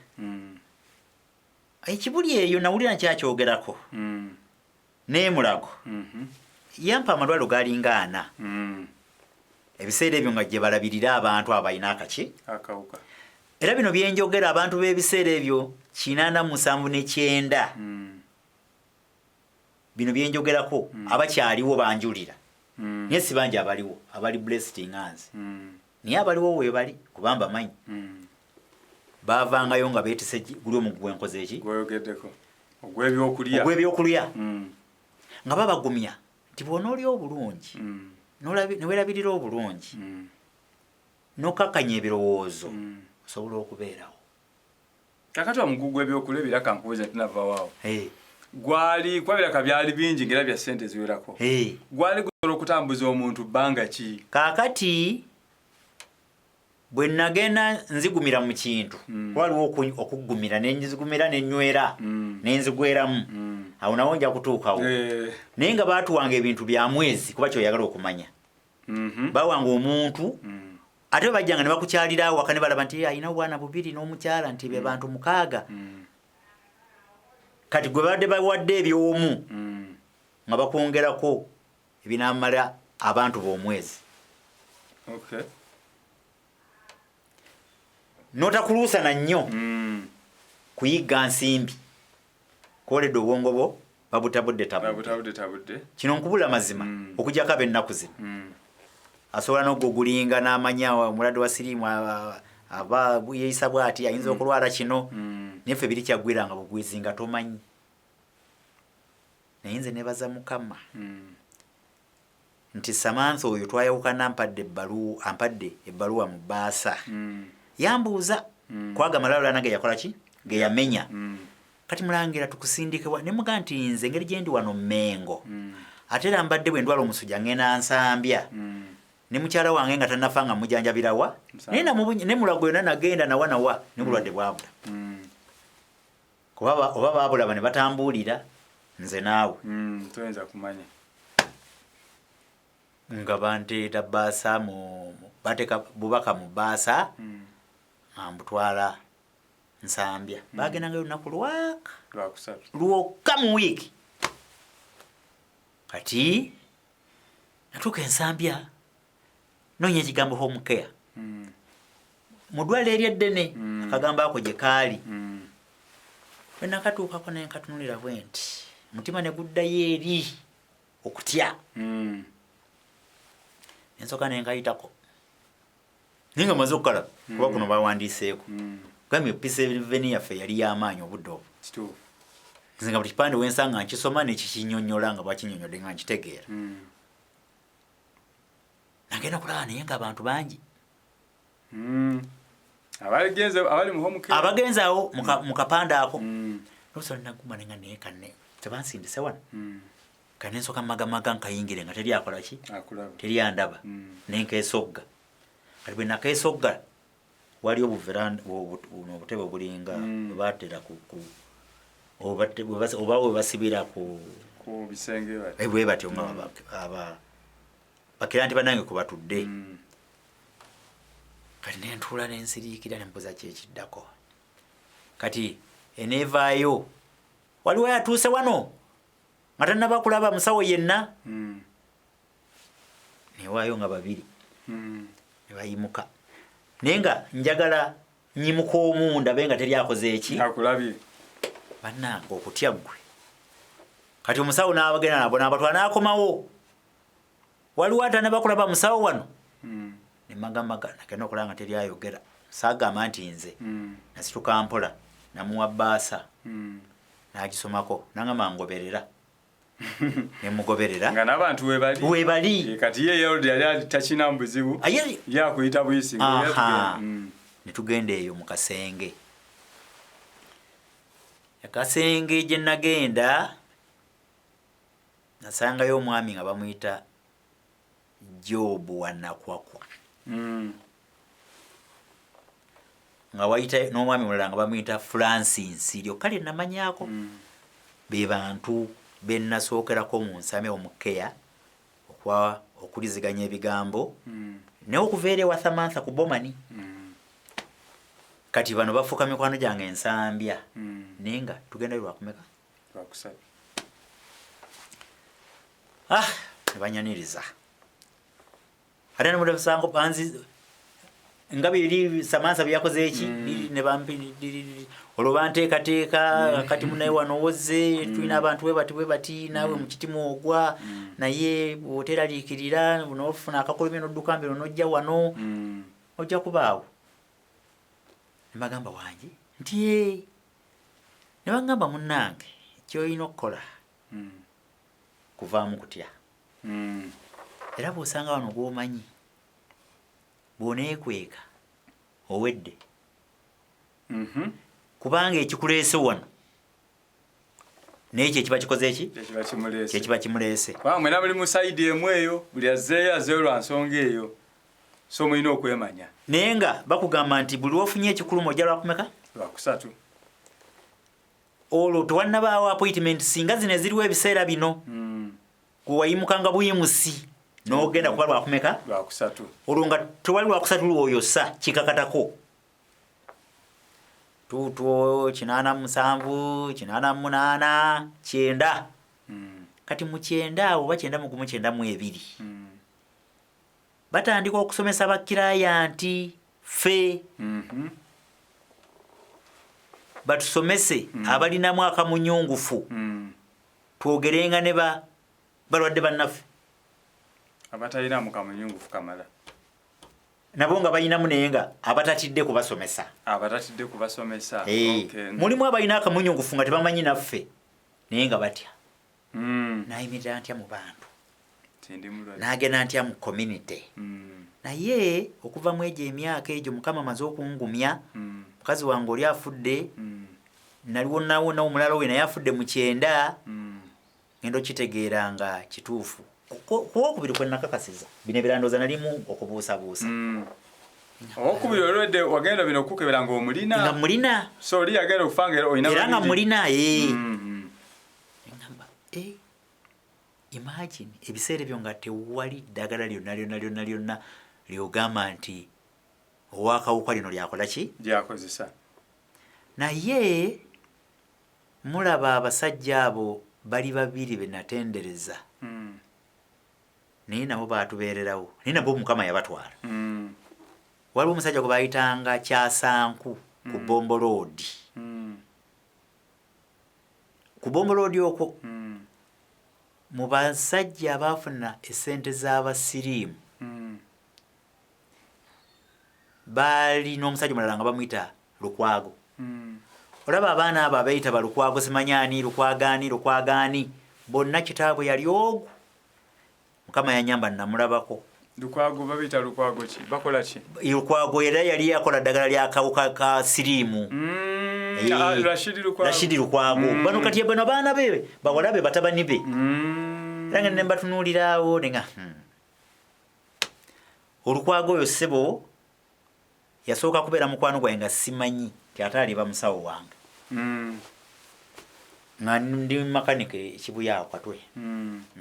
ekibuli eyo nawulira nkyakyogerako n'emulago yampa amalwaliro galinga 4 ebiseera ebyo nga gye balabirira abantu abalina akaki era bino byenjogera abantu b'ebiseera ebyo 87 bino byenjogerako abakyaliwo banjulira naye si bangi abaliwo abali blessed hands naye abaliwo weebali kubamba manyi bavangayo nga beetise guli omugwe enkoze eki ogw'ebyokulya nga babagumya nti bw'onoolya obulungi ne weerabirira obulungi n'okakkanya ebirowoozo osobola okubeerawo kakati omugugu gw'ebyokulya ebiraka nkubuuza tinavawaawo gwali kwabiraka byali bingi ngera bya ssente ziwerako gwali gusobola okutambuza omuntu bbanga ki kaakati bwe nagenda nzigumira mu kintu waliwo okugumira nenzigumira nenywera nenzigweramu awo nawo nja kutuukawo naye nga baatuwanga ebintu bya mwezi kuba kyoyagala okumanya bawanga omuntu ate bajjanga ne bakukyalira awaka ne balaba nti alina obwana 2 n'omukyala nti be bantu 6 kati gwe badde bawadde ebyomu nga bakwongerako ebinamala abantu b'omwezi notakuluusana nnyo kuyigga nsimbi kwoledde obwongo bwo babutabudde kino nkubula mazima okugyako ab'ennaku zino asobola n'ogugulinga n'amanya omulwadde wa siriimu aba yeeyisa bw'ati ayinza okulwala kino naye ffe biri kyaggwira nga bugwizi nga tomanyi naye nze nebaza Mukama nti Samantha oyo twayawukana ampadde ebbaluwa mu bbaasa yambuuza kwaga amalwaliro nange yakola ki ge yamenya kati Mulangira tukusindike ne muga nti nze engeri gye ndi wano Mmengo ate era mbadde bwe ndwala omusujja ngenda nsambya ne mukyala wange nga tannafa nga mujanjabirawa naye ne mulago yonna nagenda nawa ne bulwadde bwabula kuba oba baabulaba ne batambuulira nze naawe toyinza kumanya nga banteeta bbaasa bateeka bubaka mu bbaasa ambutwala nsambya bagendangayo olunaku lwokka mu wiiki kati natuuka ensambya noonya ekigambo home care mu ddwaliro eryeddene akagambo ako gye kaali bwe nakatuukako naye nkatunulira bwe nti omutima ne guddayo eri okutya ensooka naye nkayitako naye nga maze okukalaba kuba kuno bawandiiseeko gambye Pennsylvania yaffe yali y'amaanyi obudde obwo nze nga buli kipande wensanga nkisoma nekikinyonnyola nga bwakinyonnyodde nga nkitegeera nagenda kulaba naye nga abantu bangi abagenze awo mu kapande ako nosobola naguma nenga naye kanne tebansindise wano kane nsooka magamaga nkayingire nga teri akola ki teri andaba nenkeesogga kati bwe nakeesogga waliyo obutebe obulinga bwebatera oba webasibira bwe batyo nga bakira nti bannange kubatudde kati nentuula nensiriikira nembuza kyekiddako kati eneevaayo waliwo yatuuse wano nga tannaba kulaba musawo yenna newaayo nga 2 ne bayimuka naye nga njagala nyimuka omu ndabe nga teri akoze eki bannange okutya ggwe kati omusawo n'abagenda nabo n'abatwala n'akomawo waliwo atannaba kulaba musawo wano nemagamaga nagenda okulaba nga teri ayogera saagamba nti nze nasituka mpola namuwa bbaasa n'agisomako nangamba ngoberera nemugoberera nga n'abantu webali kati ye yali takina buzibu yakuyita buyisi netugenda eyo mu kasenge akasenge gye nagenda nasangayo omwami nga bamuyita Job Wanakwakwa nga wayita n'omwami mulala nga bamuyita Francis lyokka namanyako be bantu benasookerako mu nsame omukeya okuliziganya ebigambo ne okuva eri ewa Samantha ku Bomani kati bano bafuuka mikwano gyange ensambya naye nga tugenda lwakumeka lwakusatu nebanyaniriza ate nemulesango panzi nga biri Samantha byakoze eki ne bampi olwo banteekateeka kati munaye wano wozze tulina abantu we bati naawe mu kitimu ogwa naye bw'oteraliikirira n'ofuna akakolomye n'odduka mbere n'ojja wano ojja kubaawo ne bagamba wange nti ne bagamba munnange ky'olina okukola kuvaamu kutya era bw'osanga wano gw'omanyi bw'oneekweka owedde kubanga ekikuleese wano naye kyekiba kikoze eki kyekiba kimuleese kubanga mwena muli mu sayidi emu eyo buli azzeeyo lwa nsonga eyo so mulina okwemanya naye nga bakugamba nti buli ofunye ekikuluma ojja lwakumeka lwakusatu olwo tewannabaawo appointment singa zino eziriwo ebiseera bino gwe wayimukanga buyimusi n'ogenda kuba lwakumeka lwakusatu olwo nga tewali lwakusatu lwoyosa kikakatako tuutwo 87 88 9 kati mu 9 awo oba 9 batandika okusomesa bakirayanti ffe batusomese abalinamu akamunyungufu twogerenga ne balwadde bannaffe abatalina mu kamunyungufu kamala nabo nga balinamu naye nga abatatidde kubasomesa mulimu abalina akamunyungufu nga tebamanyi naffe naye nga batya nayimirira ntya mu bantu n'agenda ntya mu community naye okuva mu egyo emyaka egyo Mukama amaze okungumya mukazi wange oli afudde naliwo nawona omulala we naye afudde mu 9 ngendo kitegeera nga kituufu kuwokubiri kwe nakakasiza bino ebirandooza nalimu okubuusabuusa owokubiri olwedde wagenda bino okukebera nga omulina nga mulina so oli yagenda okufanga era nga mulina ngamba imagine ebiseera ebyo nga tewali ddagala lyonna lyogamba nti owakawuka lino lyakola ki lyakozesa naye mulaba abasajja abo bali babiri benatendereza naye nabo batubeererawo naye nabo Mukama yabatwala waliwo omusajja gwe bayitanga Kyasanku ku Bombo Road ku Bombo Road okwo mu basajja abaafuna essente z'abasiriimu baali n'omusajja mulala nga bamuyita Lukwago olaba abaana abo abayita balukwago simanyani lukwagaani bonna kitaabwe yali ogwo Mukama yanyamba namulabako Lukwago babita Lukwago ki bakola ki Lukwago era yali akola ddagala lya kawuka ka siriimu Rashidi Lukwago bano kati bano baana be bawalabe batabani be era ne mbatunuuliraawo nenga Olukwago oyo ssebo yasooka kubeera mukwano gwange nga simanyi ate aliba musawo wange nga ndi makanike Kibuya Katwe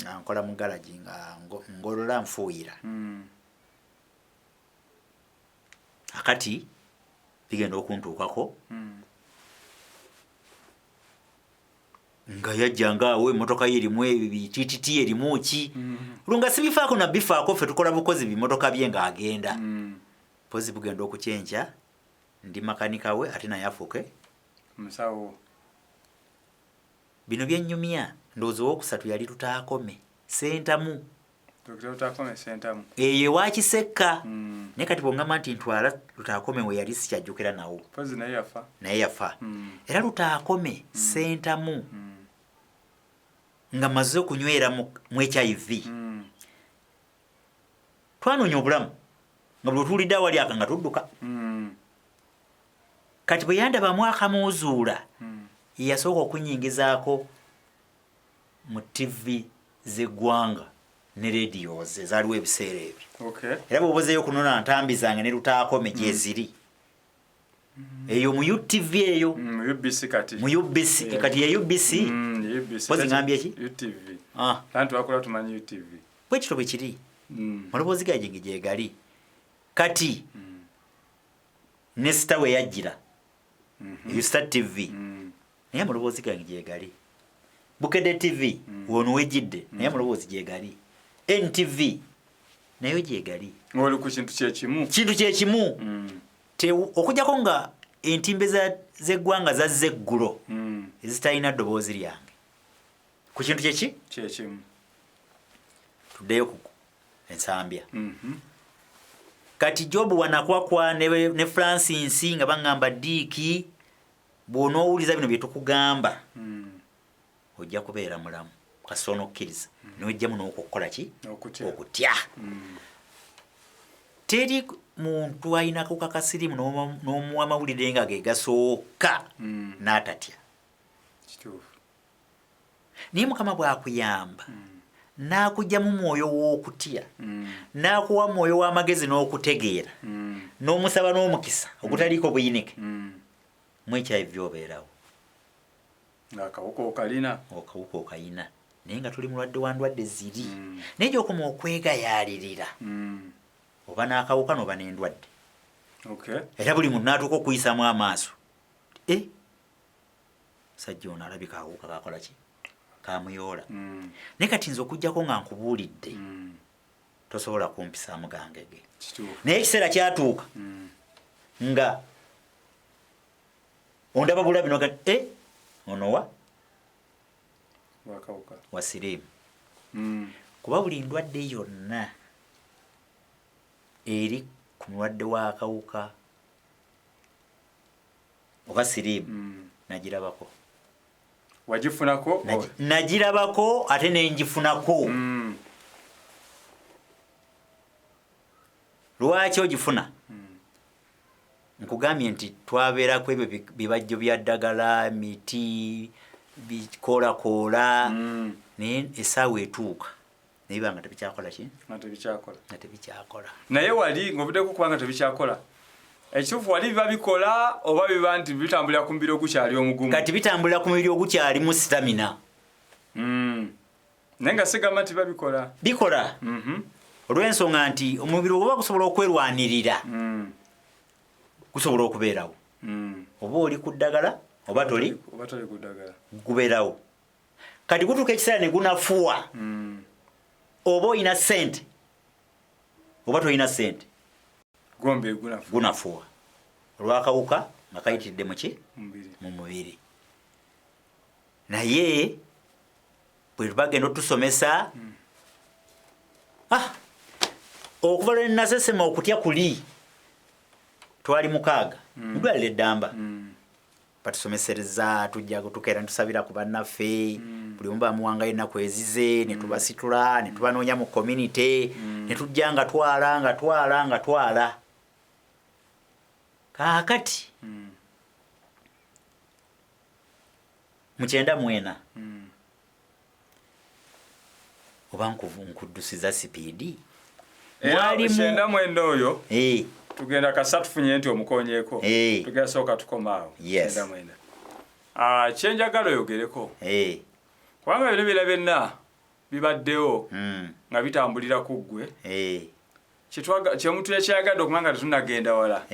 nga nkola mu galaji nga ngolola nfuuyira akati bigenda okuntuukako nga yajjanga awo emmotoka ye erimu ebitititi erimu ki olwo sibifaako na bifaako ffe tukola bukozi bimotoka bye ng'agenda pozi bugenda okukyenca ndi makanika we ate naye afuuke musawo bino byennyumya ndowooza owokusatu yali Tutaakome Sentamu eyo ewakisekka naye kati bw'ongamba nti ntwala Tutaakome we yali sikyajjukira nawo naye yafa era Tutaakome Sentamu nga maze okunywera mu HIV twanoonya obulamu nga bwe tuwulidde awali aka nga tudduka kati bwe yandabamu akamuuzuula yasooka okunyingizaako mu TV zeggwanga ne radios ezaaliwo ebiseera ebyo. Okay. Era bw'obozeeyo kunona ntambi zange ne lutaakome gye ziri. Eyo mu UTV eyo. Mu UBC kati. Mu UBC kati ya UBC. UBC. Bozi ngambye ki? UTV. Ah. Tantu akola tumanyi UTV. Bwe kityo bwe kiri. Maloboozi ga jingi gye gali. Kati. Ne sita we yajjira. Star TV. Naye amaloboozi gange gye gali. Bukedde TV wono wejjidde naye amaloboozi gye gali. NTV nayo gye gali. Ng'oli ku kintu kyekimu. Kintu kyekimu. Okujjako nga entimbe z'eggwanga zazze eggulo ezitalina ddoboozi lyange. Ku kintu kyeki? Kyekimu. Tuddeyo ku ensambya. Kati Job Wanakwakwa ne Francis nga baŋŋamba Diiki bw'onoowuliza bino bye tukugamba ojja kubeera mulamu kasita onokkiriza n'ojjamu n'okukola ki? Okutya. Teri muntu ayinako kakasirimu n'omuwa amawulire nga ge gasooka n'atatya. Kituufu. Naye Mukama bw'akuyamba n'akugyamu mwoyo w'okutya n'akuwa mwoyo w'amagezi n'okutegeera n'omusaba n'omukisa ogutaliiko buyinike mu HIV obeerawo. Akawuka okalina. Okawuka okayina naye nga tuli mulwadde wa ndwadde ziri naye gy'okoma okwegayaalirira oba n'akawuka n'oba n'endwadde. Okay. Era buli muntu n'atuuka okuyisamu amaaso. Sajja ono alabika akawuka kakola ki? Kamuyoola. Naye kati nze okuggyako nga nkubuulidde tosobola kumpisaamu gangege. Naye ekiseera kyatuuka nga ondaba bulabi noga onowa wakawuka wa siriimu. Kuba buli ndwadde yonna eri ku mulwadde w'akawuka oba siriimu nagirabako. Wagifunako? Nagirabako ate nengifunako. Lwaki ogifuna? Nkugambye nti twabeerako ebyo bibajjo bya ddagala, miti, bikoolakoola naye essaawa etuuka naye banga tebikyakola ki? Nga tebikyakola. Naye wali ng'obuddeko kubanga tebikyakola. Ekituufu wali biba bikola oba biba nti bitambulira ku mubiri ogukyali omugumu? Kati bitambulira ku mubiri ogukyalimu sitamina. Naye nga sigamba nti biba bikola. Bikola. Olw'ensonga nti omubiri oba gusobola okwerwanirira gusobola okubeerawo. Oba oli ku ddagala oba toli ku ddagala gubeerawo. Kati gutuuka ekiseera ne gunafuwa oba olina ssente oba tolina ssente gombe gunafuwa olw'akawuka nga kayitiridde muki? Mu mubiri. Naye bwe bagenda otusomesa okuva lwe nasesema okutya kuli twali mukaaga mudwaliro eddamba batusomesereza tujja tukeera netusabira ku bannaffe buli omu bamuwangayo ennaku ezize ne tubasitula ne tubanoonya mu community ne tujja nga twala kaakati mu 94 oba nkuddusiza sipiidi mwalimu 94 oyo tugenda kasa tufunye nti omukonyeeko tugenda sooka tukomaawo. Yes. Kyenjagala oyogereko kubanga bino bira byonna bibaddewo nga bitambulira ku ggwe kyemuntu ekyayagadde okuba nga tetunagenda wala.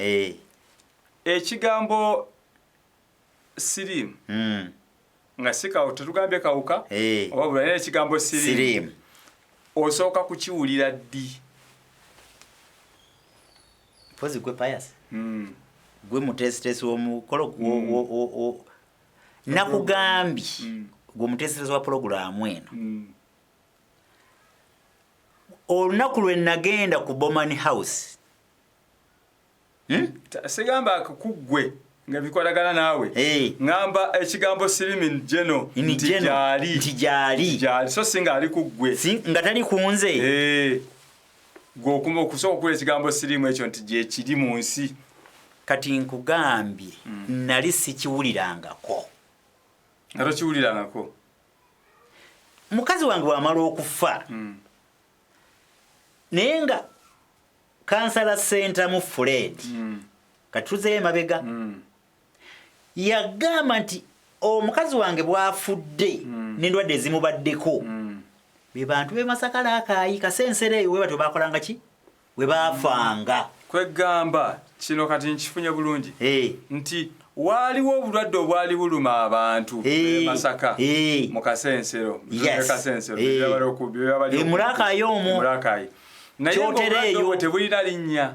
Ekigambo siriimu nga sikawo tetugambye kawuka oba bula naye ekigambo siriimu osooka kukiwulira ddi? Pozi gwe payasi gwe mutesitesi w'omukolo nakugambye gwe mutesitesi wa pulogulaamu eno olunaku lwe nagenda ku Boman House sigamba kuggwe nga bikolagana naawe ngamba ekigambo siriimu jeno nti gyali so singa ali kuggwe nga tali kunze gw'okuma okusooka okula ekigambo siriimu ekyo nti gye kiri mu nsi. Kati nkugambye nali sikiwulirangako. Nga tokiwulirangako? mukazi wange wamala okufa naye nga kansala center mu Fred kati tuzeeyo emabega yagamba nti omukazi wange bwafudde n'endwadde ezimubaddeko be bantu be Masakala akaayi kasensere eyo we batyo bakolanga ki we baafanga kwegamba kino kati nkifunye bulungi nti waaliwo obulwadde obwali buluma abantu Masaka mu kasensero Mulakayi omwo naye obulwadde tebulina linnya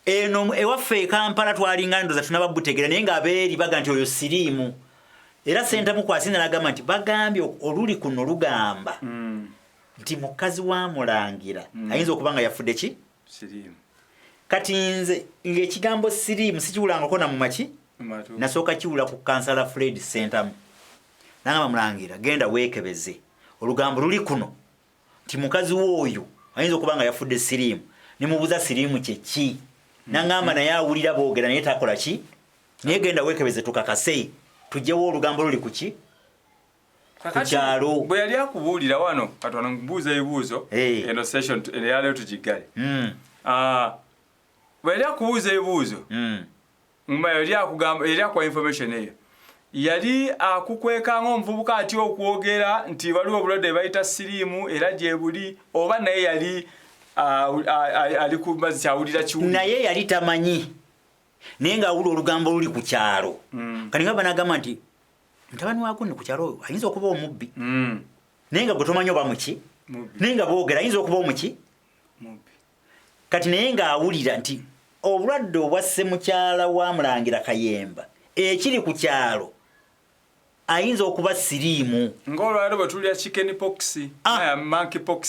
eno ewaffe e Kampala twalinga ndoza tunababutegera naye ng'abeeri baga nti oyo siriimu era senta mukwasinda n'agamba nti bagambye oluli kuno lugamba nti mukazi wa Mulangira ayinza okuba nga yafudde ki siriimu kati nze ng'ekigambo siriimu sikiwulangako na mu maki nasooka kiwula ku kansala Fred Center n'agamba Mulangira genda weekebeze olugambo luli kuno nti mukazi w'oyo ayinza okuba nga yafudde siriimu ne mubuuza siriimu kye ki n'agamba naye awulira boogera naye takola ki naye genda weekebeze tukakase tujjewo olugambo luli ku ki ku kyalo bwe yali akubuulira wano katona mbuuza ebibuuzo eno session eyaleero tugiggale bwe yali akubuuza ebibuuzo yali akuwa information eyo yali akukwekanga omuvubuka atya okwogera nti waliwo obulwadde bayita siriimu era gye buli oba naye yali ali kumbazi kyawulira kiwuli naye yali tamanyi naye ng'awula olugambo luli ku kyalo kati nga banagamba nti mutabani waako ne ku kyalo oyo ayinza okuba omubbi naye nga gwe tomanyi oba muki naye nga boogera ayinza okuba omuki kati naye ng'awulira nti obulwadde obwasse mukyala wa Mulangira Kayemba ekiri ku kyalo ayinza okuba siriimu ng'olwaliro bwe tulya chicken pox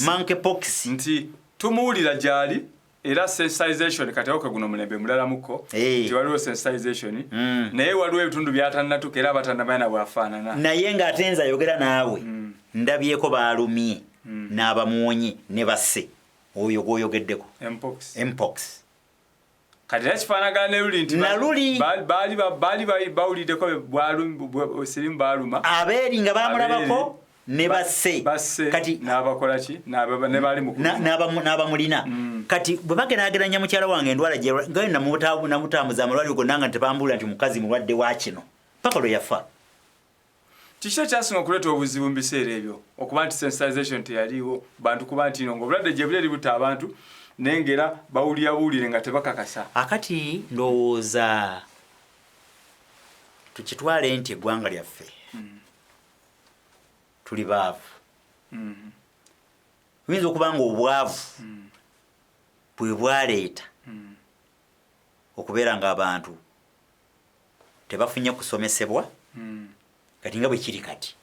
monkey pox nti tumuwulira gyali era sensitization kati awo kaguno mulembe mulala muko nti waliwo sensitization naye waliwo ebitundu byatannatuka era batannamanya bwafaanana naye ng'ate nze ayogera naawe ndabyeko baalumye n'abamuwonye ne basse oyo gw'oyogeddeko mpox kati era kifaanagana ne luli nti naluli baali bawuliddeko siriimu baaluma abeeri nga baamulabako ne basse kati n'abakola ki ne bali n'abamulina kati bwe bageraageranya mukyala wange endwala nga namutambuza amalwaliro gonna nga tebambuulira nti mukazi mulwadde wa kino paka lwe yafa kiki ekyasinga okuleeta obuzibu mu biseera ebyo okuba nti sensitization teyaliiwo bantu kuba nti ngo obulwadde gye buli eri butta abantu naye ng'era bawulirabuwulire nga tebakakasa akati ndowooza tukitwale nti eggwanga lyaffe tuli baavu oyinza okuba nga obwavu bwe bwaleeta okubeera ng'abantu tebafunye kusomesebwa kati nga bwe kiri kati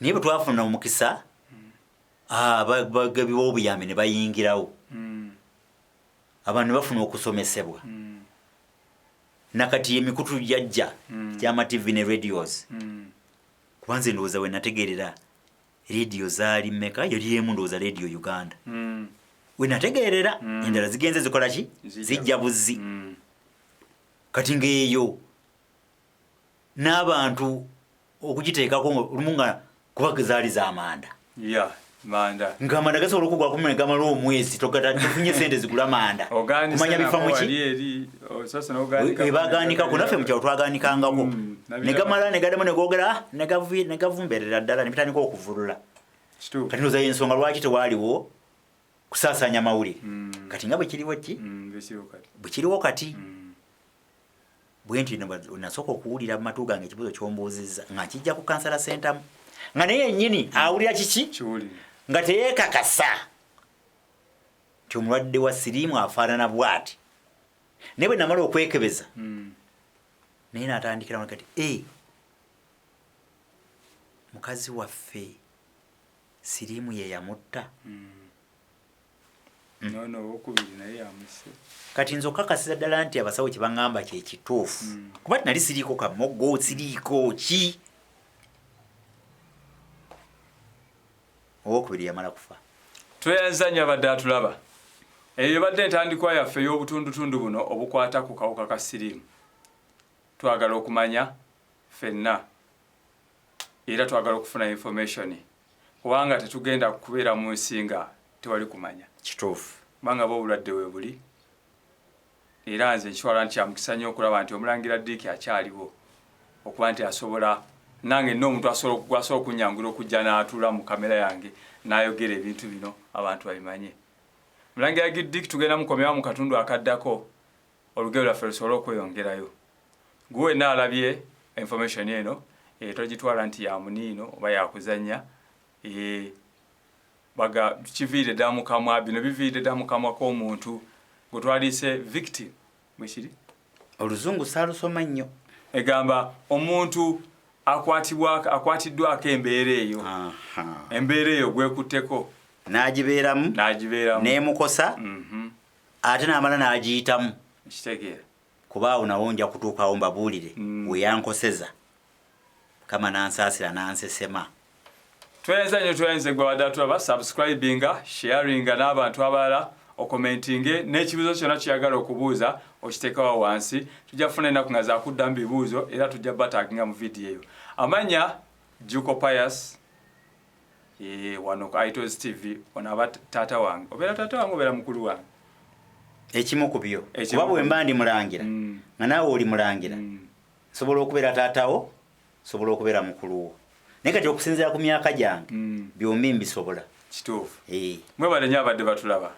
naye bwe twafuna omukisa bagabi b'obuyambi ne bayingirawo abantu ne bafuna okusomesebwa nakati emikutu jajja gy'amativi ne radios kubanze ndowooza we nategeerera radio zaali mmeka yali emu ndowooza radio Uganda we nategeerera endala zigenze zikola ki zijja buzzi kati ng'eyo n'abantu okugiteekako lumu nga kuba zaali z'amanda nga amanda gasobola okugwa kumene gamala omwezi tofunye sente zigula manda kumanya bifa muki ebagaanikako naffe mukyalo twagaanikangako ne gamala ne gaddamu ne googera ne gavumberera ddala ne bitandika okuvulula kati ndowooza ensonga lwaki tewaaliwo kusaasaanya mawulire kati nga bwe kiriwo ki bwe kiriwo kati bwe nti nasooka okuwulira mu matu gange ekibuuzo ky'ombuuzizza nga kijja ku kansala center nga naye yennyini awulira kiki nga teyeekakasa nti omulwadde wa siriimu afaanana bw'ati naye bwe namala okwekebeza naye n'atandikiramu kati mukazi waffe siriimu ye yamutta kati nze okukakasiza ddala nti abasawo kye baŋŋamba kye kituufu kuba tinali siriiko kamoggo siriiko ki owokubiri yamala kufa tweyanza nnyo abadde atulaba eyo badde entandikwa yaffe ey'obutundutundu buno obukwata ku kawuka ka siriimu twagala okumanya ffenna era twagala okufuna information kubanga tetugenda kubeera mu nsinga tewali kumanya kituufu kubanga bo obulwadde we buli era nze nkiwala nti kyamukisa nnyo okulaba nti omulangira Dick akyaliwo okuba nti asobola nange nno omuntu asobola okunyangula okujja n'atuula mu kamera yange n'ayogera ebintu bino abantu babimanye. Mulangira Dick tugenda mukomyawo mu katundu akaddako olugero lwaffe lusobole okweyongerayo. Gwe naalabye information eno togitwala nti ya muniino oba yakuzannya baga kiviire ddala mu kamwa bino biviire ddala mu kamwa k'omuntu gwe twaliise victim bwekiri oluzungu saalusoma nnyo egamba omuntu akwatiddwako embeera eyo embeera eyo gwekutteko n'agibeeramu n'emukosa ate n'amala n'agiyitamu kitegeera kuba awo nawo nja kutuukawo mbabuulire we yankoseza kama nansaasira nansesema. Tweyanza nnyo tweyanze gwe wadde tulaba subscribinga sharinga n'abantu abalala okomentinge n'ekibuuzo kyonna kyeyagala okubuuza okiteekawo wansi tujja kufuna ennaku nga zakuddamu bibuuzo era tujja bataginga mu vidiyo eyo. Amanya Juko Pius wano ku Itos TV ono aba taata wange obeera taata wange obeera mukulu wange ekimu ku byo kuba bwe mba ndi mulangira nga naawe oli mulangira sobola okubeera taatawo sobola okubeera mukuluwo naye kati okusinziira ku myaka gyange byombi mbisobola kituufu mwebale nnyo abadde batulaba.